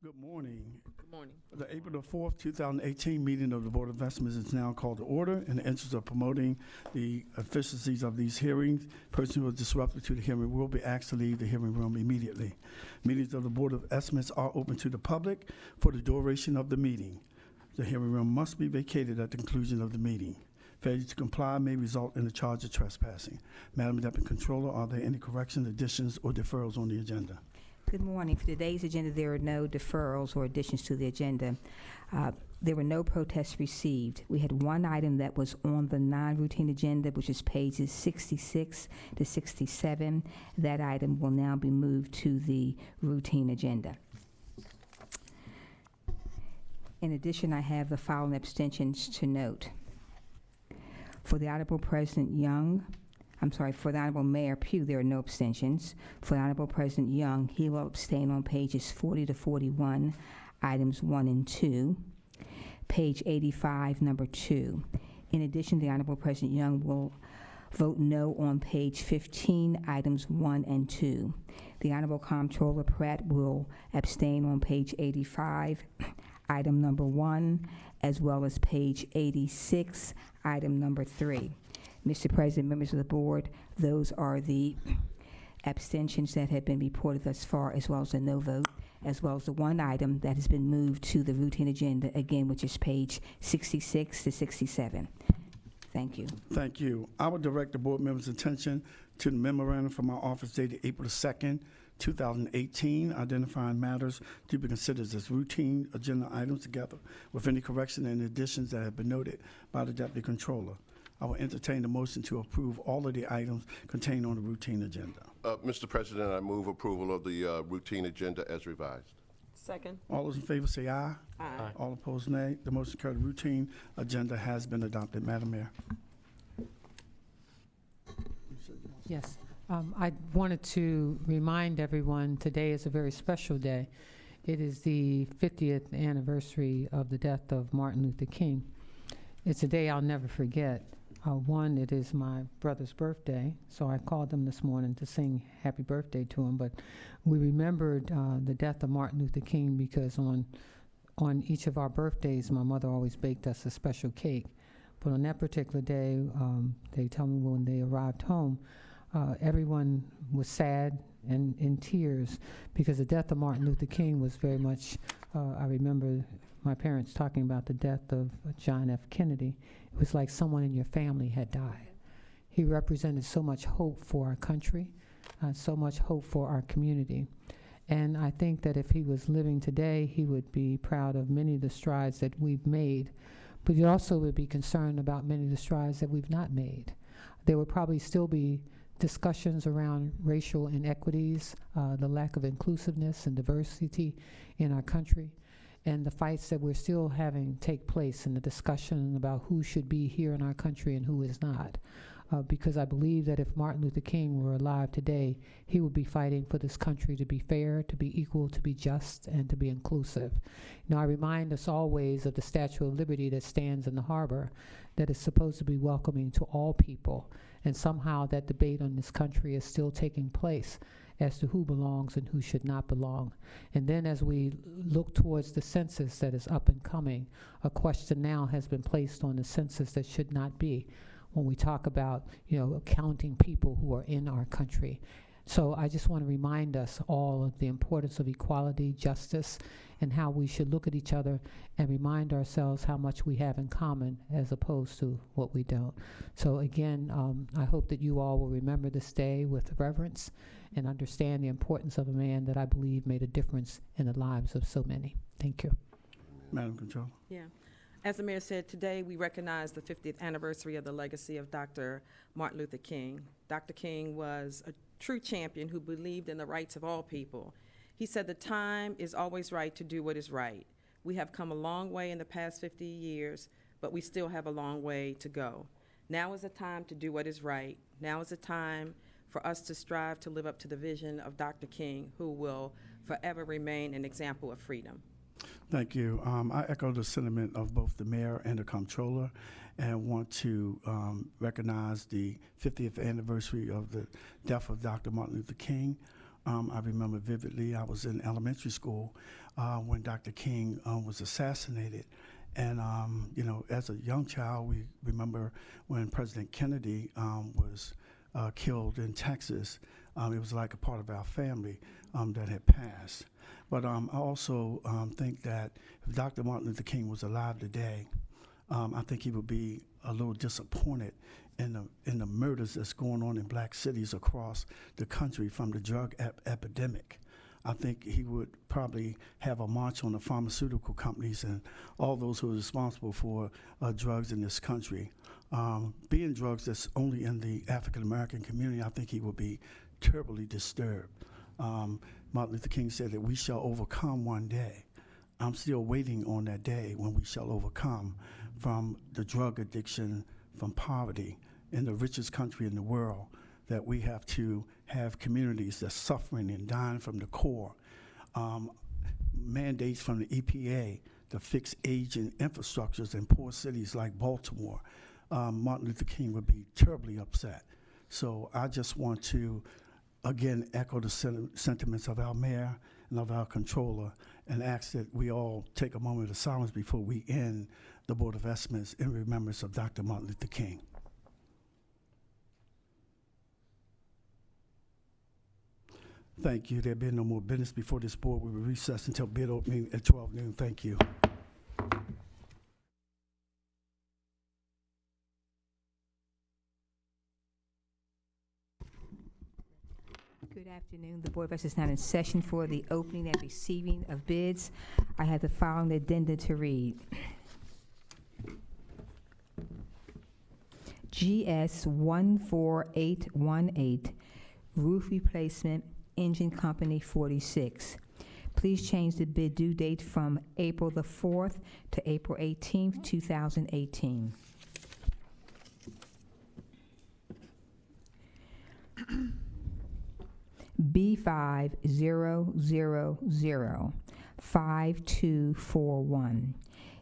Good morning. Good morning. The April the 4th, 2018 meeting of the Board of Estimates is now called to order. In the interest of promoting the efficiencies of these hearings, person who is disruptive to the hearing will be asked to leave the hearing room immediately. Meetings of the Board of Estimates are open to the public for the duration of the meeting. The hearing room must be vacated at the conclusion of the meeting. Failure to comply may result in the charge of trespassing. Madam Deputy Controller, are there any corrections, additions, or deferrals on the agenda? Good morning. For today's agenda, there are no deferrals or additions to the agenda. There were no protests received. We had one item that was on the non-routine agenda, which is pages 66 to 67. That item will now be moved to the routine agenda. In addition, I have the following abstentions to note. For the Honorable for the Honorable Mayor Pugh, there are no abstentions. For the Honorable President Young, he will abstain on pages 40 to 41, items 1 and 2. Page 85, number 2. In addition, the Honorable President Young will vote no on page 15, items 1 and 2. The Honorable Comptroller Pratt will abstain on page 85, item number 1, as well as page 86, item number 3. Mr. President, members of the board, those are the abstentions that have been reported thus far, as well as the no vote, as well as the one item that has been moved to the routine agenda, again, which is page 66 to 67. Thank you. Thank you. I will direct the board members' attention to the memorandum from our office dated April 2nd, 2018, identifying matters to be considered as routine agenda items together with any correction and additions that have been noted by the Deputy Controller. I will entertain the motion to approve all of the items contained on the routine agenda. Mr. President, I move approval of the routine agenda as revised. Second. All those in favor say aye. Aye. All opposed, nay. The motion carried. The routine agenda has been adopted. Madam Mayor. Yes. I wanted to remind everyone today is a very special day. It is the 50th anniversary of the death of Martin Luther King. It's a day I'll never forget. One, it is my brother's birthday, so I called him this morning to sing happy birthday to him, but we remembered the death of Martin Luther King because on each of our birthdays, my mother always baked us a special cake. But on that particular day, they tell me when they arrived home, everyone was sad and in tears because the death of Martin Luther King was very much, I remember my parents talking about the death of John F. Kennedy. It was like someone in your family had died. He represented so much hope for our country, so much hope for our community. And I think that if he was living today, he would be proud of many of the strides that we've made, but he also would be concerned about many of the strides that we've not made. There would probably still be discussions around racial inequities, the lack of inclusiveness and diversity in our country, and the fights that we're still having take place in the discussion about who should be here in our country and who is not. Because I believe that if Martin Luther King were alive today, he would be fighting for this country to be fair, to be equal, to be just, and to be inclusive. You know, I remind us always of the Statue of Liberty that stands in the harbor that is supposed to be welcoming to all people. And somehow that debate on this country is still taking place as to who belongs and who should not belong. And then as we look towards the census that is up and coming, a question now has been placed on the census that should not be when we talk about, counting people who are in our country. So I just want to remind us all of the importance of equality, justice, and how we should look at each other and remind ourselves how much we have in common as opposed to what we don't. So again, I hope that you all will remember this day with reverence and understand the importance of a man that I believe made a difference in the lives of so many. Thank you. Madam Controller. Yeah. As the mayor said, today we recognize the 50th anniversary of the legacy of Dr. Martin Luther King. Dr. King was a true champion who believed in the rights of all people. He said the time is always right to do what is right. We have come a long way in the past 50 years, but we still have a long way to go. Now is the time to do what is right. Now is the time for us to strive to live up to the vision of Dr. King, who will forever remain an example of freedom. Thank you. I echo the sentiment of both the mayor and the comptroller and want to recognize the 50th anniversary of the death of Dr. Martin Luther King. I remember vividly, I was in elementary school when Dr. King was assassinated. And, as a young child, we remember when President Kennedy was killed in Texas. It was like a part of our family that had passed. But I also think that if Dr. Martin Luther King was alive today, I think he would be a little disappointed in the murders that's going on in black cities across the country from the drug epidemic. I think he would probably have a march on the pharmaceutical companies and all those who are responsible for drugs in this country. Being drugs that's only in the African American community, I think he would be terribly disturbed. Martin Luther King said that we shall overcome one day. I'm still waiting on that day when we shall overcome from the drug addiction, from poverty in the richest country in the world, that we have to have communities that's suffering and dying from the core. Mandates from the EPA to fix aging infrastructures in poor cities like Baltimore. Martin Luther King would be terribly upset. So I just want to, again, echo the sentiments of our mayor and of our controller and ask that we all take a moment of silence before we end the Board of Estimates in remembrance of Dr. Martin Luther King. Thank you. There being no more business before this board, we will recess until bid opening at 12 noon. Thank you. Good afternoon. The Board of Estimates is now in session for the opening and receiving of bids. I have the following addenda to read. GS 14818, roof replacement, Engine Company 46. Please change the bid due date from April the 4th to April 18th, 2018. B50005241,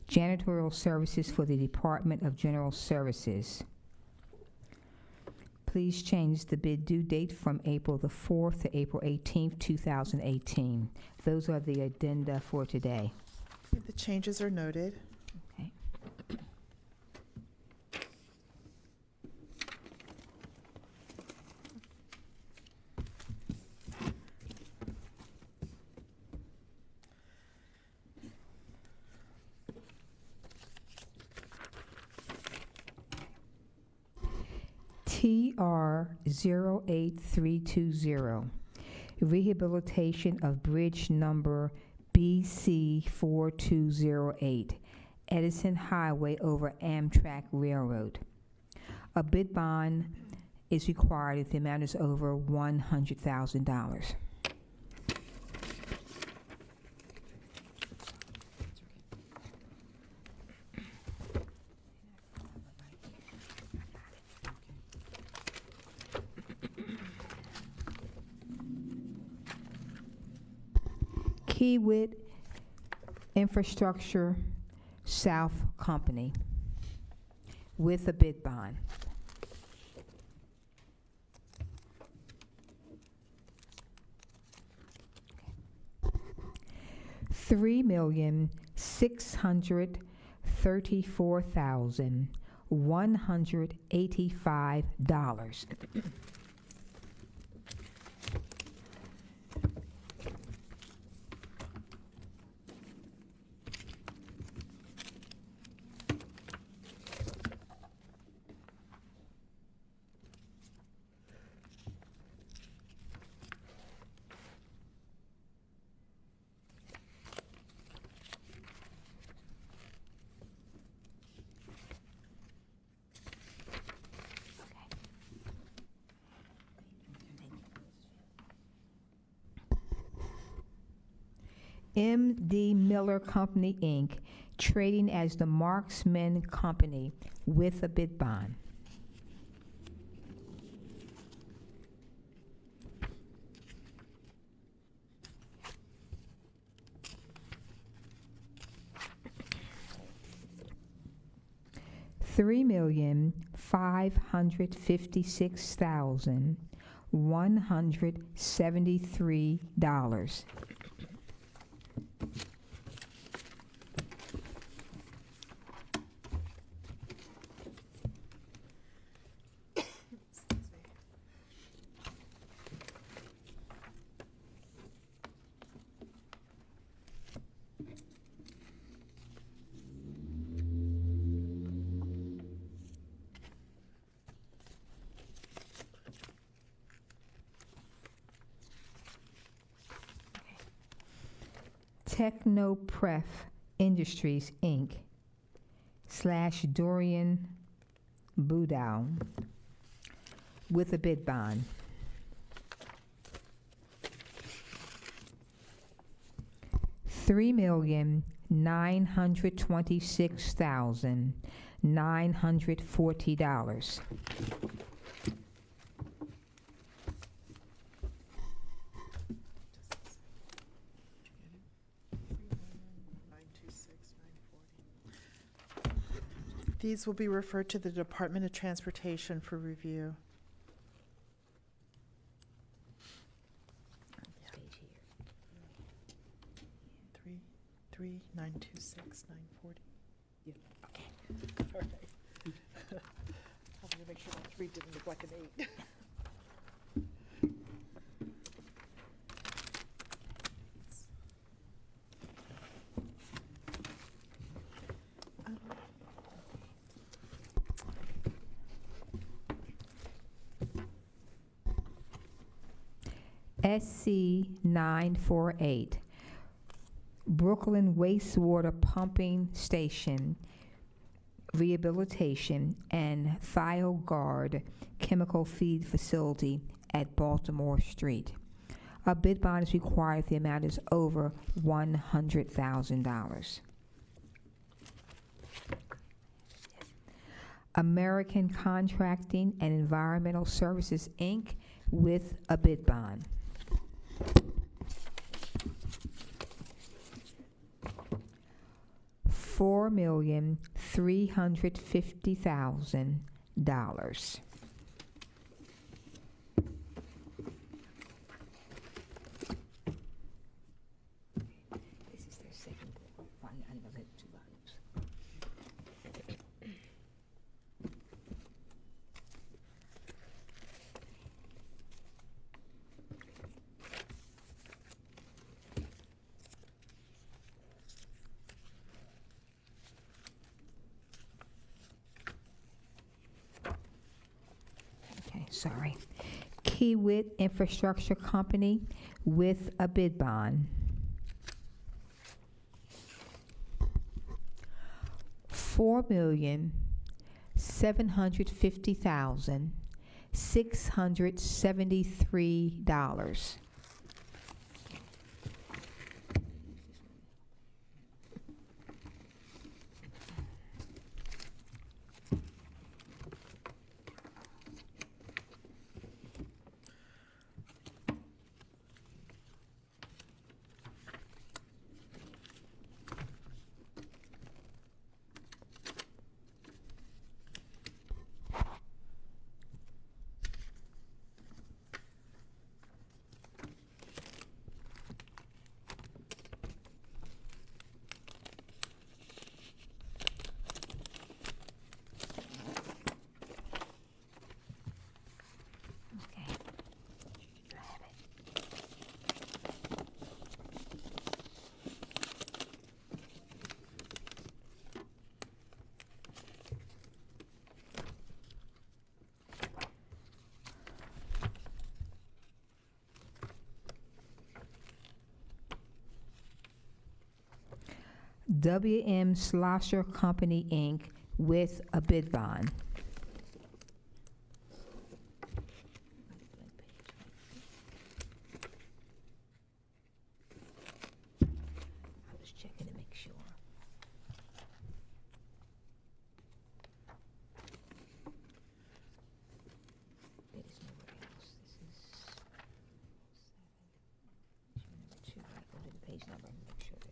janitorial services for the Department of General Services. Please change the bid due date from April the 4th to April 18th, 2018. Those are the addenda for today. The changes are noted. Okay. TR 08320, rehabilitation of bridge number BC 4208, Edison Highway over Amtrak Railroad. A bid bond is required if the amount is over $100,000. Kiewit Infrastructure South Company with a bid bond. $3,634,185. M.D. Miller Company, Inc., trading as the Marksman Company with a bid bond. $3,556,185. $173. Technopref Industries, Inc. / Dorian Budow with a bid bond. $3,926,940. These will be referred to the Department of Transportation for review. Yeah. 3,926,940. Yeah. Okay. All right. I'm gonna make sure my 3 didn't look like an 8. SC 948, Brooklyn Wastewater Pumping Station Rehabilitation and ThioGuard Chemical Feed Facility at Baltimore Street. A bid bond is required if the amount is over $100,000. American Contracting and Environmental Services, Inc. with a bid bond. $4,350,000. This is their second book. I never read 2 volumes. Okay, sorry. Kiewit Infrastructure Company with a bid bond. $4,750,673. WM Schlosser Company, Inc. with a bid bond. I was checking to make sure. There is nowhere else. This is 7, number 2. I go to the page number and make sure that.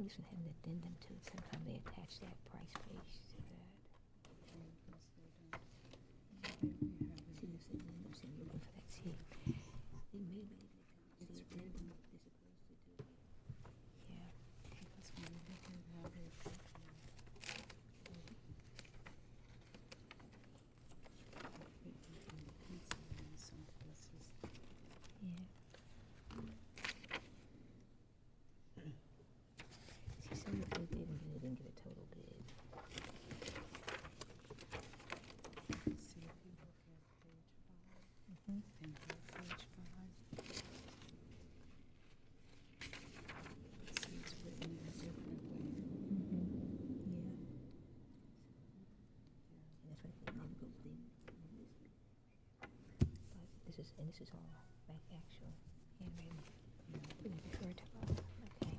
This one had an addendum to it. Sometimes they attach that price page to that. See, this addendum, see, I'm looking for that. See, they may be. See, addendum is supposed to do. Yeah. Yeah. See, some of they didn't get a total bid. See if you look at page 5 Mhm. and go page 5. See, it's written in a different way. Yeah. And that's why they never go, but this is all like actual handwritten. We refer to all, okay.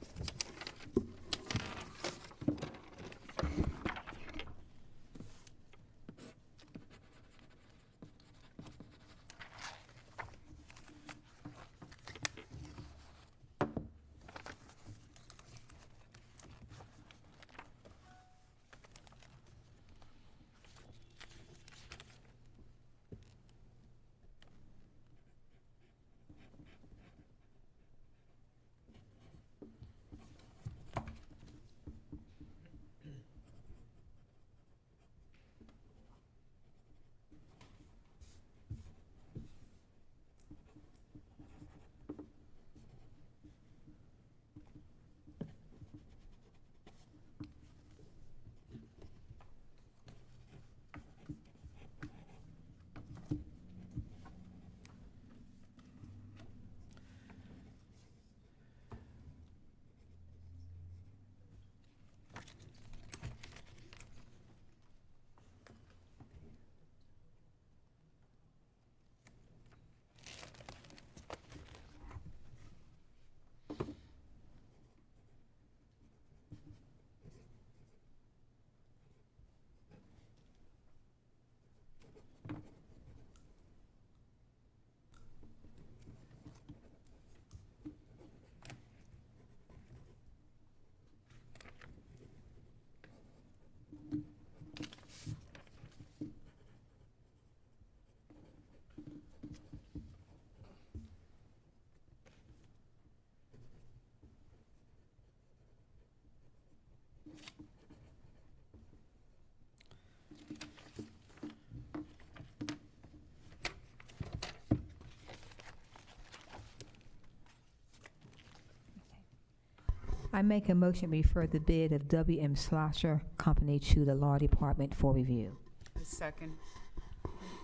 I make a motion to refer the bid of W.M. Schlosser Company to the Law Department for review. A second.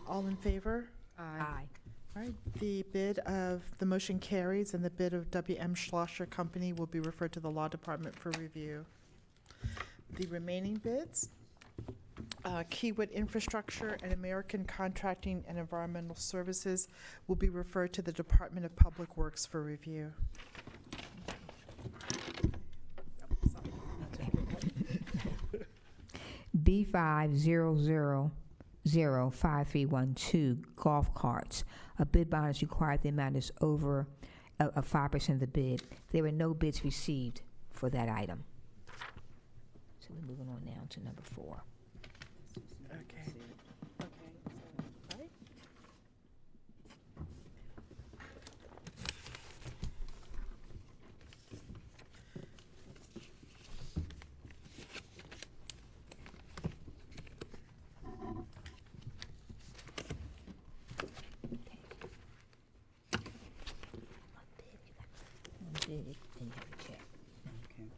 All in favor? Aye. All right, the bid of, the motion carries, and the bid of W.M. Schlosser Company will be referred to the Law Department for review. The remaining bids, Keywood Infrastructure and American Contracting and Environmental Services will be referred to the Department of Public Works for review. B50005312 golf carts. A bid bond is required. The amount is over 5% of the bid. There were no bids received for that item. So we're moving on now to number 4. Okay. Okay, all right. One bid, then you have to check. Okay.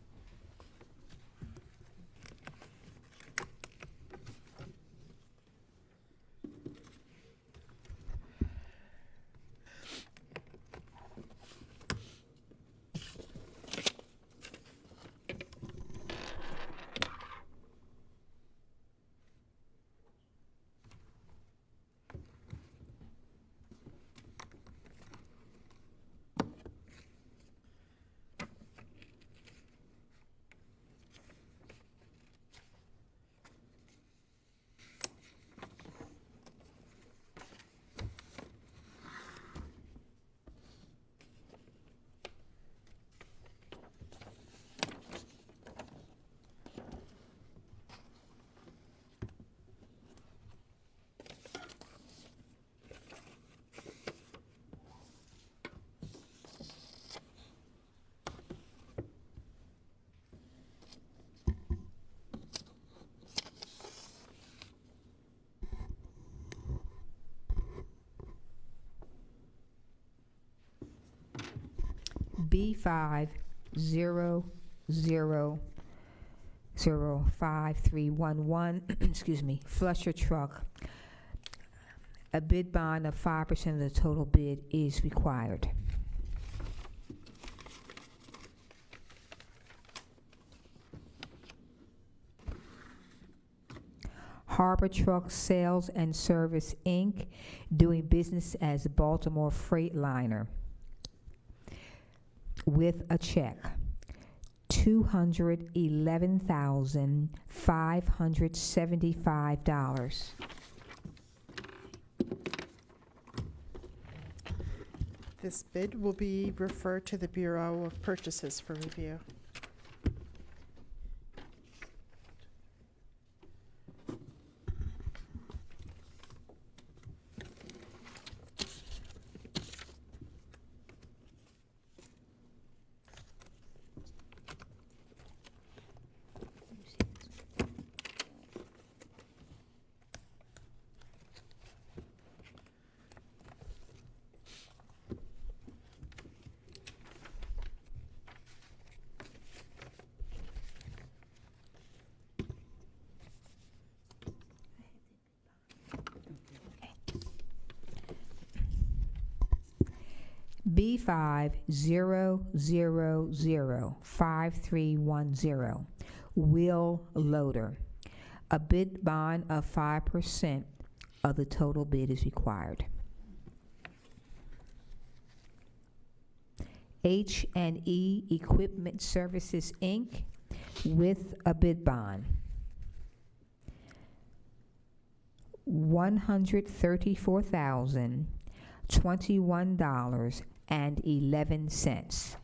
B50005311, excuse me, Flusher Truck. A bid bond of 5% of the total bid is required. Harbor Truck Sales and Service, Inc., doing business as Baltimore Freightliner, with a check, $211,575. This bid will be referred to the Bureau of Purchases for review. B50005310, Wheel Loader. A bid bond of 5% of the total bid is required. H&E Equipment Services, Inc., with a bid bond, $134,021.11.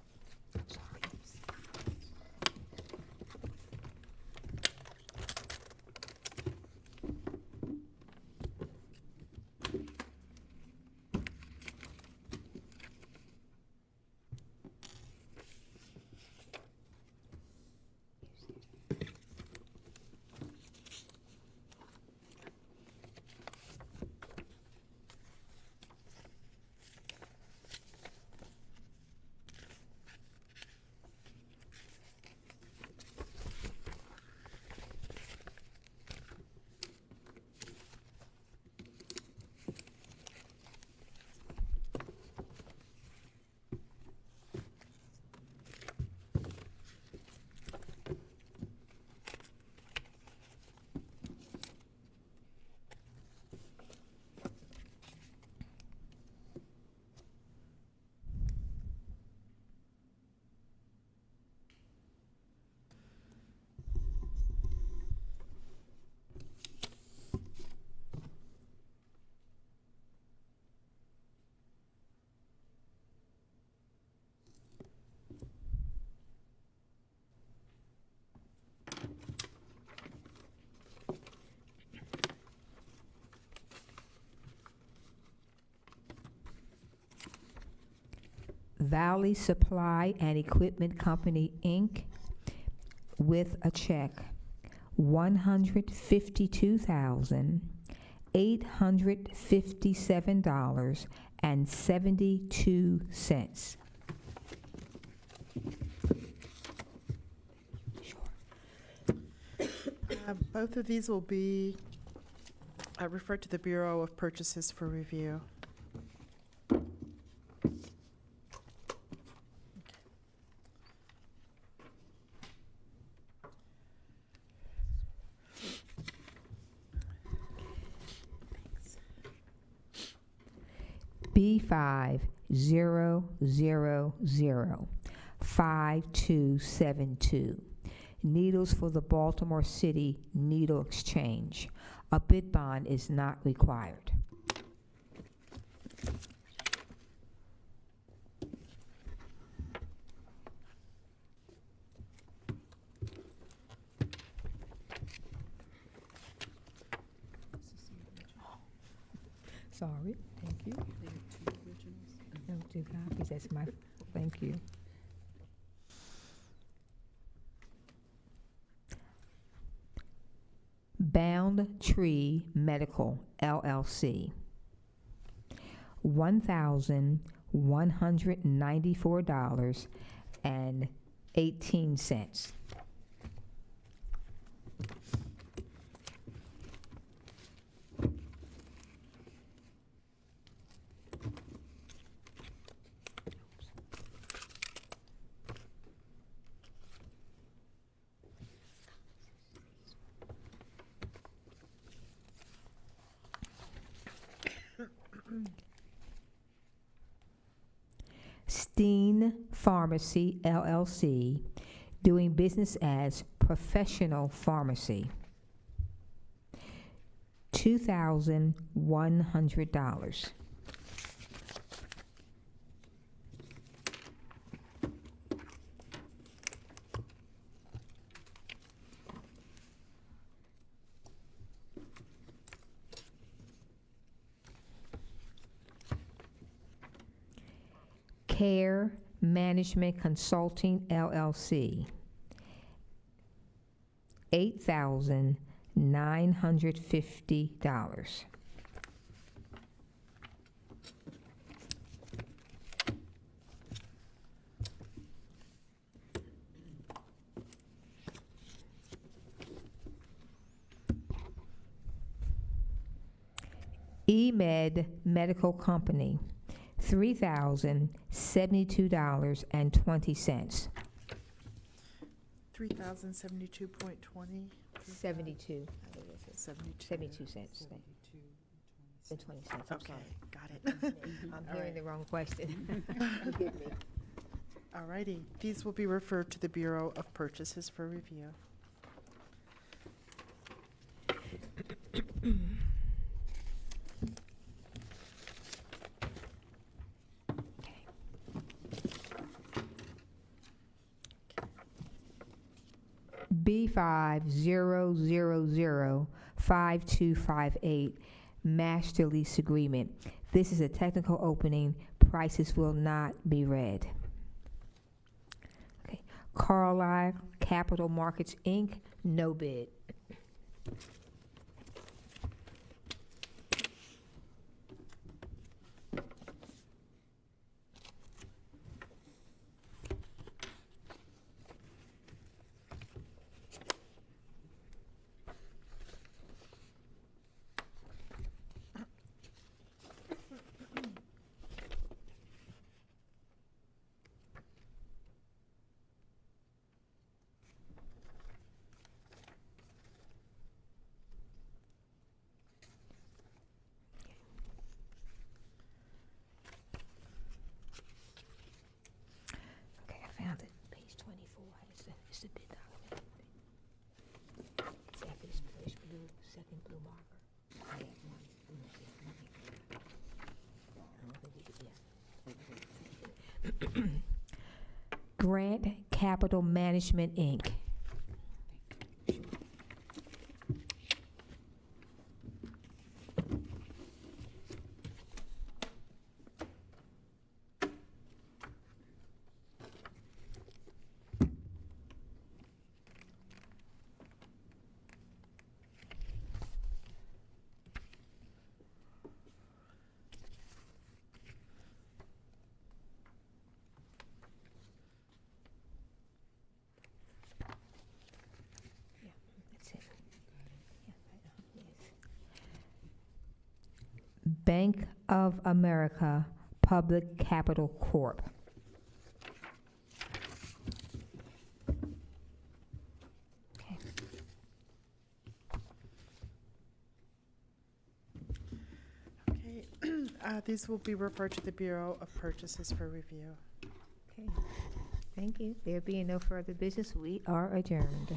Valley Supply and Equipment Company, Inc., with a check, $152,857.72. Both of these will be referred to the Bureau of Purchases for review. B50005272, Needles for the Baltimore City Needle Exchange. A bid bond is not required. Sorry, thank you. There are two originals. No, 2 copies, that's my, thank you. Bound Tree Medical, LLC, $194.18. Steen Pharmacy, LLC, doing business as Professional Pharmacy, $2,100. Care Management Consulting, LLC, $8,950. eMed Medical Company, $3,072.20. 3,072.20. 72. 72. cents. And 20 cents. Okay, got it. I'm All hearing right. the wrong question. Forgive me. All righty. These will be referred to the Bureau of Purchases for review. B50005258 Master Lease Agreement. This is a technical opening. Prices will not be read. Okay. Carlisle Capital Markets, Inc., no bid. Okay, I found it. Page 24. It's the bid document. It's after this first blue, second blue marker. I have one. Grant Capital Management, Inc. That's it. Yes. Bank of America Public Capital Corp. Okay. Okay, these will be referred to the Bureau of Purchases for review. Okay. Thank you. There being no further business, we are adjourned.